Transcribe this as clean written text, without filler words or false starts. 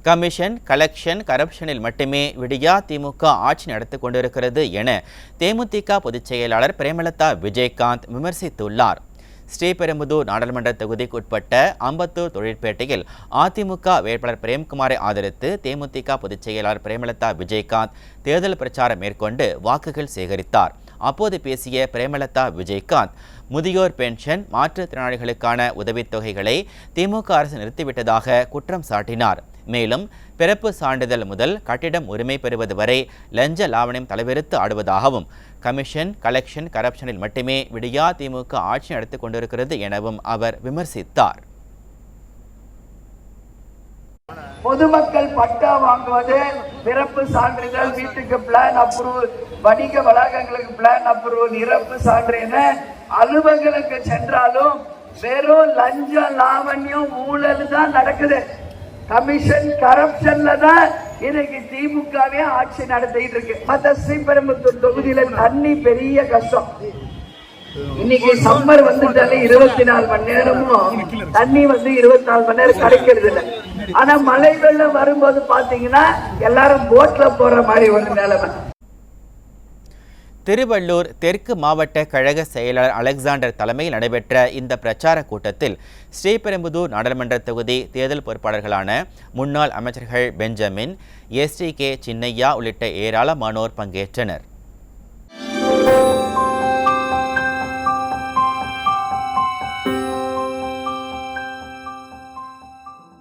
Commission, collection, கரப்ஷனில் மட்டுமே விடியா திமுக ஆட்சி நடத்தி கொண்டிருக்கிறது என தேமுதிக பொதுச் செயலாளர் பிரேமலதா விஜயகாந்த் விமர்சித்துள்ளார். ஸ்ரீபெரும்புதூர் நாடாளுமன்ற தொகுதிக்குட்பட்ட அம்பத்தூர் தொழிற்பேட்டையில் அதிமுக வேட்பாளர் பிரேம்குமாரை ஆதரித்து தேமுதிக பொதுச் செயலாளர் பிரேமலதா விஜயகாந்த் தேர்தல் பிரச்சாரம் மேற்கொண்டு வாக்குகள் சேகரித்தார். அப்போது பேசிய பிரேமலதா விஜயகாந்த், முதியோர் பென்ஷன், மாற்றுத்திறனாளிகளுக்கான உதவித்தொகைகளை திமுக அரசு நிறுத்திவிட்டதாக குற்றம் சாட்டினார். மேலும் பிறப்பு சான்றிதழ் முதல் கட்டிடம் உரிமை பெறுவது வரை லஞ்ச லாவணியம் தலைவிரித்து ஆடுவதாகவும், கமிஷன், கலெக்ஷன், கரப்ஷனில் மட்டுமே விடியா திமுக ஆட்சி நடத்தி கொண்டிருக்கிறது எனவும் அவர் விமர்சித்தார். பொதுமக்கள் பட்டா வாங்குவது, பிறப்பு சான்றிதழ், வீட்டுக்கு பிளான் அப்ரூவல், வணிக வளாகங்களுக்கு பிளான் அப்ரூவல், இறப்பு சான்றிதழ், அலுவலர்களுக்கு சென்றாலும் வெறும் லஞ்சம், லாவண்யம், ஊழல் தான் நடக்குது. கமிஷன், கரப்ஷன்ல தான் இன்னைக்கு திமுகவே ஆட்சி நடத்திட்டு இருக்கு. மற்ற ஸ்ரீபெரும்புத்தூர் தொகுதியில தண்ணி பெரிய கஷ்டம். இன்னைக்கு சம்மர் வந்துட்டாலே 24 மணி நேரமும் தண்ணி 24 மணி நேரம் கிடைக்கிறது இல்லை. ஆனா மழை வெள்ளம் வரும்போது பாத்தீங்கன்னா எல்லாரும் போட்ல போற மாதிரி ஒரு நிலைமை. திருவள்ளூர் தெற்கு மாவட்ட கழக செயலாளர் அலெக்சாண்டர் தலைமையில் நடைபெற்ற இந்த பிரச்சார கூட்டத்தில் ஸ்ரீபெரும்புதூர் நாடாளுமன்ற தொகுதி தேர்தல் பொறுப்பாளர்களான முன்னாள் அமைச்சர்கள் பெஞ்சமின், STK சின்னையா உள்ளிட்ட ஏராளமானோர் பங்கேற்றனர்.